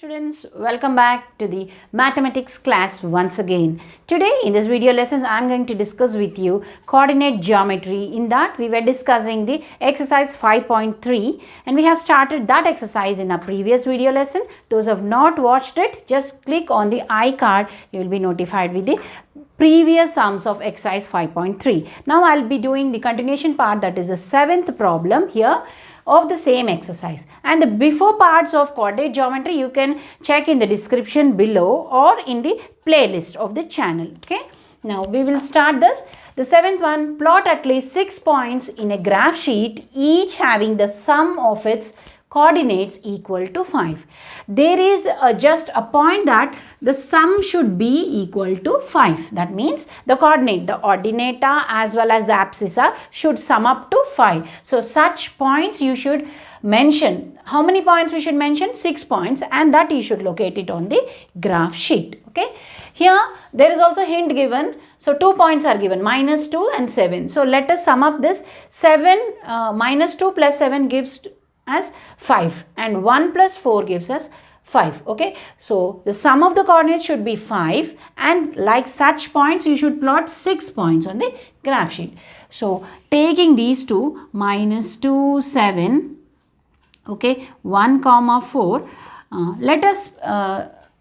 students, welcome back to the mathematics class once again. Today in this video lessons I am going to discuss with you coordinate geometry. In that we were discussing the exercise 5.3 and we have started that exercise in a previous video lesson. Those who have not watched it, just click on the iCard, you will be notified with the previous sums of exercise 5.3. Now I will be doing the continuation part, that is the 7th problem here of the same exercise, and the before parts of coordinate geometry you can check in the description below or in the playlist of the channel. Okay, now we will start this. The 7th one, plot at least 6 points in a graph sheet, each having the sum of its coordinates equal to 5. There is just a point that the sum should be equal to 5. That means the coordinate, the ordinata as well as the abscissa should sum up to 5. So such points you should mention. How many points we should mention? 6 points, and that you should locate it on the graph sheet. Okay. Here there is also hint given. So 2 points are given, minus 2 and 7. So let us sum up this. 7 minus 2 plus 7 gives as 5 and 1 plus 4 gives us 5. Okay, so the sum of the coordinates should be 5, and like such points you should plot 6 points on the graph sheet. So taking these two, minus 2, 7, okay, 1 comma 4, let us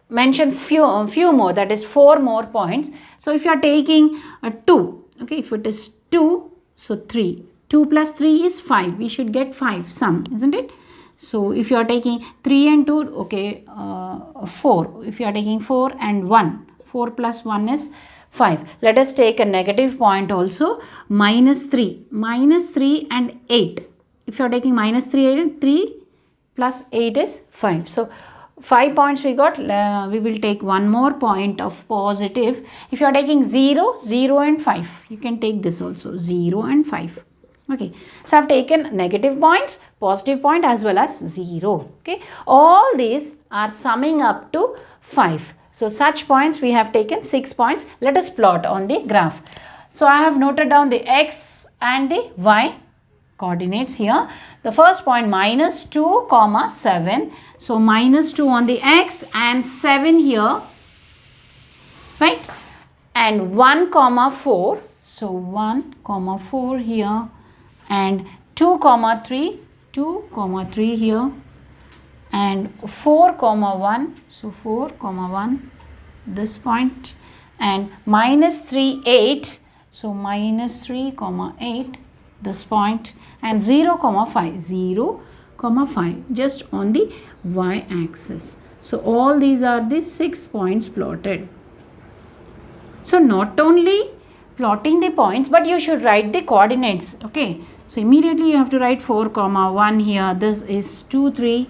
mention few more, that is 4 more points. So if you are taking 2, okay, if it is 2, so 3. 2 plus 3 is 5. We should get 5 sum, isn't it? So if you are taking 3 and 2, okay, 4. If you are taking 4 and 1, 4 plus 1 is 5. Let us take a negative point also, minus 3. Minus 3 and 8. If you are taking minus 3 and 3 plus 8 is 5. So 5 points we got. We will take one more point of positive. If you are taking 0, 0 and 5, you can take this also, 0 and 5. Okay, so I have taken negative points, positive point as well as 0. Okay, all these are summing up to 5. So such points we have taken 6 points. Let us plot on the graph. So I have noted down the x and the y coordinates here. The first point, minus 2 comma 7. So minus 2 on the x and 7 here, right? And 1 comma 4. So 1 comma 4 here. And 2 comma 3, 2 comma 3 here, and 4 comma 1, so 4 comma 1, this point, and minus 3, 8, so minus 3 comma 8, this point, and 0 comma 5, 0 comma 5, just on the y axis. So all these are the 6 points plotted. So not only plotting the points, but you should write the coordinates. Okay, so immediately you have to write 4 comma 1 here. This is 2 3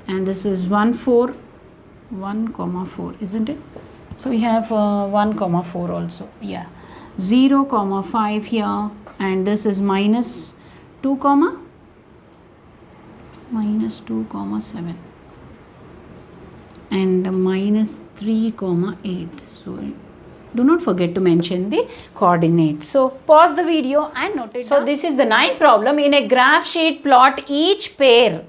and this is 1 4, 1 comma 4, isn't it? So we have 1 comma 4 also, yeah, 0 comma 5 here, and this is minus 2 comma 7 and minus 3 comma 8. So do not forget to mention the coordinates. So pause the video and note it down. So this is the 9th problem. In a graph sheet, plot each pair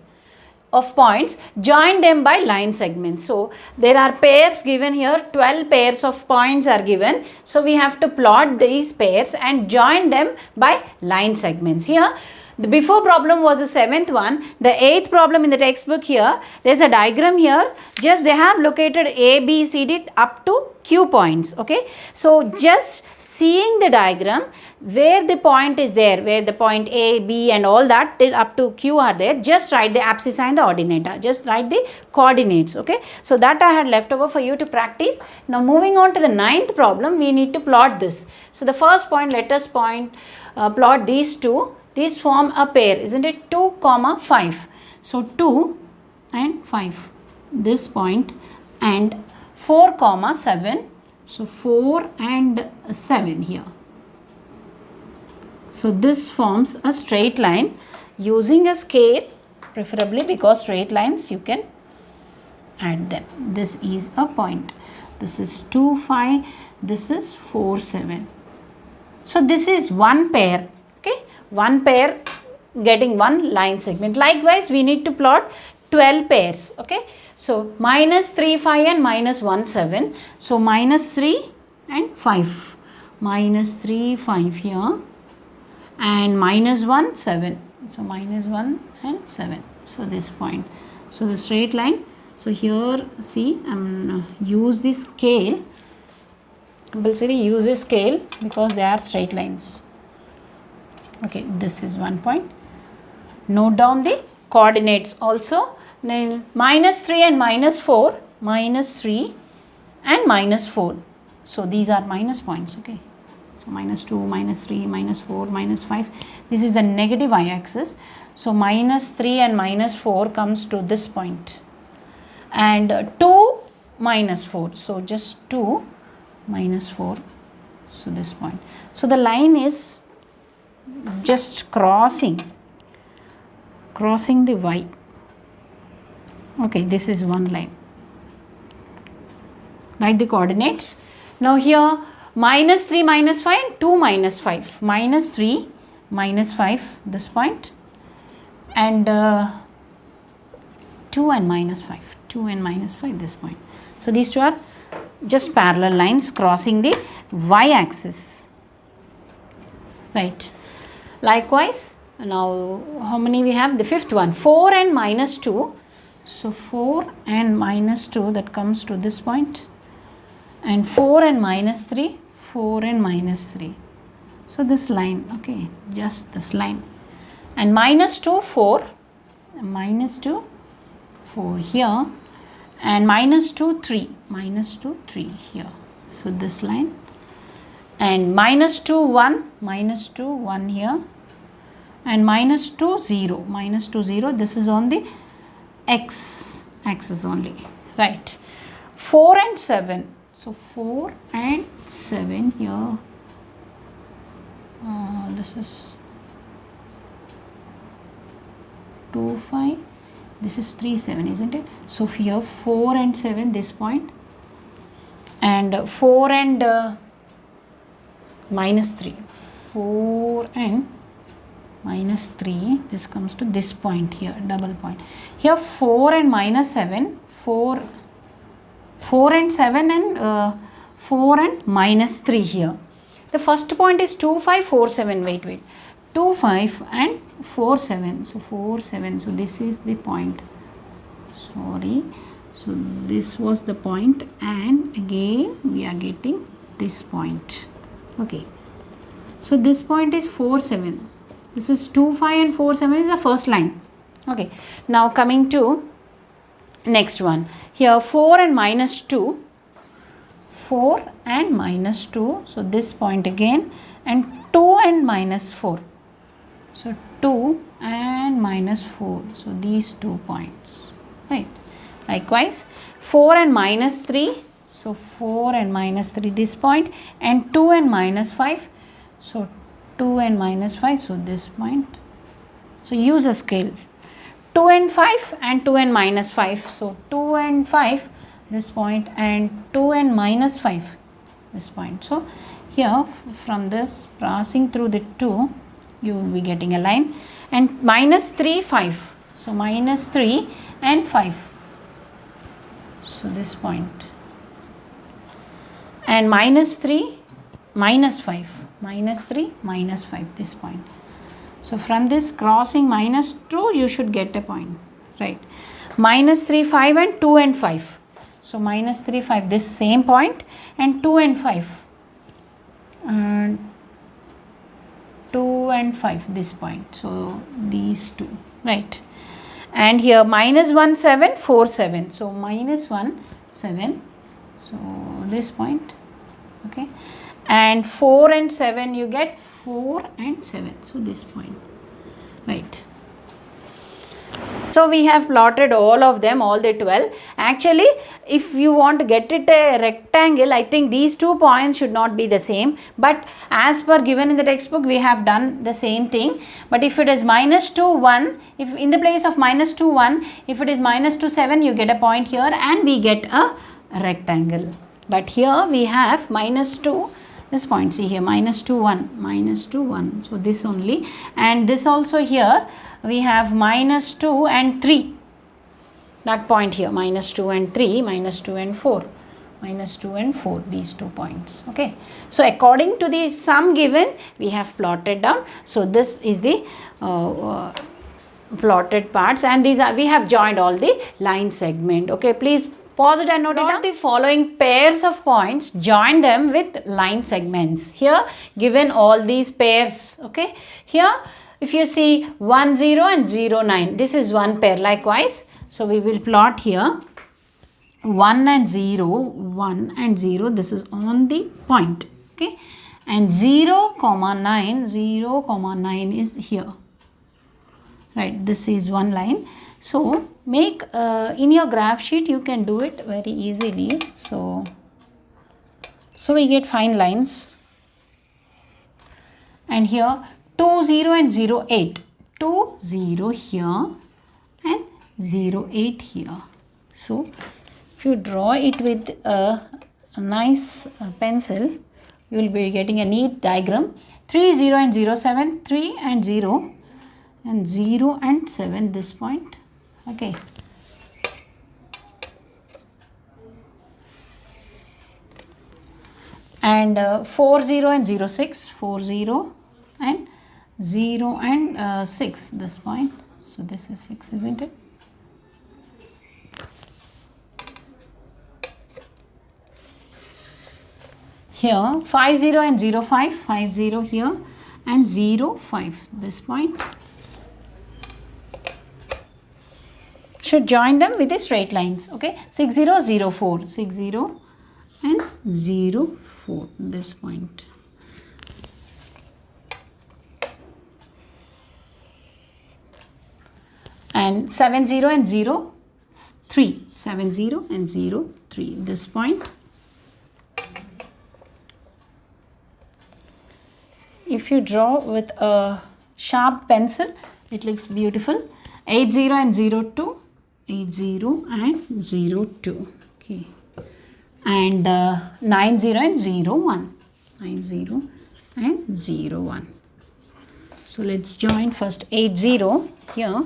of points, join them by line segments. So there are pairs given here, 12 pairs of points are given. So we have to plot these pairs and join them by line segments. Here the before problem was the 7th one. The 8th problem in the textbook, here there is a diagram here. Just they have located A, B, C, D up to Q points. Okay, so just seeing the diagram where the point is there, where the point A, B and all that till up to Q are there, just write the abscissa and the ordinata. Just write the coordinates. Okay, so that I had left over for you to practice. Now moving on to the 9th problem, we need to plot this. So the first point, let us plot these two. These form a pair, isn't it? 2 comma 5. So 2 and 5, this point, and 4 comma 7. So 4 and 7 here. So this forms a straight line using a scale, preferably, because straight lines you can add them. This is a point. This is 2 5. This is 4 7. So this is one pair. Okay, one pair getting one line segment. Likewise, we need to plot 12 pairs. Okay, so minus 3 5 and minus 1 7. So minus 3 and 5, minus 3 5 here, and minus 1 7. So minus 1 and 7. So this point. So the straight line. So here see, use the scale. Compulsory use a scale because they are straight lines. Okay, this is one point. Note down the coordinates also. Then minus 3 and minus 4, minus 3 and minus 4. So these are minus points. Okay, so minus 2, minus 3, minus 4, minus 5. This is the negative y-axis. So minus 3 and minus 4 comes to this point, and 2 minus 4. So just 2 minus 4. So this point. So the line is just crossing the y. Okay, this is one line. Write the coordinates. Now here minus 3 minus 5 and 2 minus 5. Minus 3 minus 5, this point, and 2 and minus 5. 2 and minus 5, this point. So these two are just parallel lines crossing the y-axis. Right. Likewise, now how many we have? The fifth one, 4 and minus 2. So 4 and minus 2, that comes to this point, and 4 and minus 3, 4 and minus 3. So this line, okay, just this line, and minus 2 4, minus 2 4 here, and minus 2 3, minus 2 3 here. So this line, and minus 2 1, minus 2 1 here, and minus 2 0, minus 2 0. This is on the x axis only, right? 4 and 7. So 4 and 7 here. This is 2 5. This is 3 7, isn't it? So here 4 and 7, this point, and 4 and minus 3. 4 and minus 3, this comes to this point here, double point. Here 4 and minus 7, 4 and 7, and 4 and minus 3 here. The first point is 2 5 4 7. Wait. 2 5 and 4 7. So 4 7. So this is the point. Sorry. So this was the point, and again we are getting this point. Okay. So this point is 4 7. This is 2 5 and 4 7 is the first line. Okay. Now coming to next one. Here 4 and minus 2. 4 and minus 2. So this point again, and 2 and minus 4. So 2 and minus 4. So these 2 points. Right. Likewise 4 and minus 3. So 4 and minus 3, this point, and 2 and minus 5. So 2 and minus 5. So this point. So use a scale. 2 and 5 and 2 and minus 5. So 2 and 5, this point, and 2 and minus 5, this point. So here from this passing through the 2, you will be getting a line, and minus 3 5. So minus 3 and 5. So this point, and minus 3 minus 5, minus 3 minus 5, this point. So from this crossing minus 2, you should get a point, right? Minus 3 5 and 2 and 5. So minus 3 5, this same point, and 2 and 5, and 2 and 5, this point. So these two, right? And here minus 1 7 4 7. So minus 1 7. So this point, okay, and 4 and 7, you get 4 and 7. So this point, right? So we have plotted all of them, all the 12. Actually, if you want to get it a rectangle, I think these 2 points should not be the same. But as per given in the textbook, we have done the same thing. But if it is minus 2 1, if in the place of minus 2 1, if it is minus 2 7, you get a point here, and we get a rectangle. But here we have minus 2, this point, see here, minus 2 1, minus 2 1. So this only, and this also here we have minus 2 and 3. that point here, minus 2 and 3, minus 2 and 4, minus 2 and 4, these 2 points. Okay, so according to the sum given, we have plotted down. So this is the plotted parts, and these are, we have joined all the line segment. Okay, please pause it and note down the following pairs of points, join them with line segments. Here given all these pairs. Okay, here if you see 1 0 and 0 9, this is one pair. Likewise, so we will plot here 1 and 0, 1 and 0, this is on the point. Okay, and 0 comma 9, 0 comma 9 is here. Right, this is one line. So make in your graph sheet, you can do it very easily. So we get fine lines. And here 2 0 and 0 8, 2 0 here and 0 8 here. So if you draw it with a nice pencil, you will be getting a neat diagram. 3 0 and 0 7, 3 and 0 and 0 and 7, this point. Okay, and 4 0 and 0 6, 4 0 and 0 and 6, this point. So this is 6, isn't it? Here 5 0 and 0 5, 5 0 here and 0 5, this point. Should join them with the straight lines. Okay, 6 0 0 4, 6 0 and 0 4, this point. And 7 0 and 0 3, 7 0 and 0 3, this point. If you draw with a sharp pencil, it looks beautiful. 8 0 and 0 2, 8 0 and 0 2. Okay, and 9 0 and 0 1, 9 0 and 0 1. So let's join first 8 0 here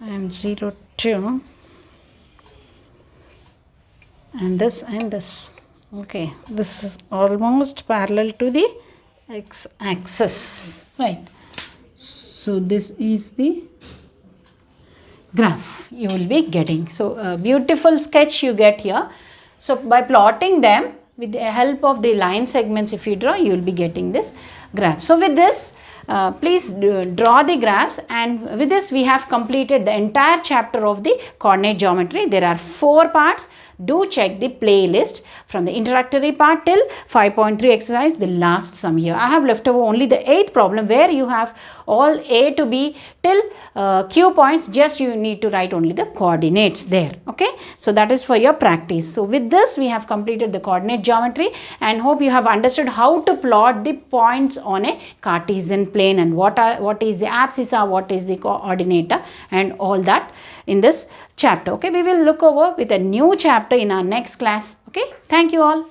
and 0 2 and this and this. Okay, this is almost parallel to the x-axis, right? So this is the graph you will be getting. So a beautiful sketch you get here. So by plotting them with the help of the line segments, if you draw, you will be getting this graph. So with this, please draw the graphs, and with this we have completed the entire chapter of the coordinate geometry. There are 4 parts. Do check the playlist from the introductory part till 5.3 exercise, the last sum here. I have left over only the 8th problem where you have all A to B till Q points. Just you need to write only the coordinates there. Okay, so that is for your practice. So with this we have completed the coordinate geometry, and hope you have understood how to plot the points on a Cartesian plane and what is the abscissa, what is the coordinator, and all that in this chapter. Okay, we will look over with a new chapter in our next class. Okay, thank you all.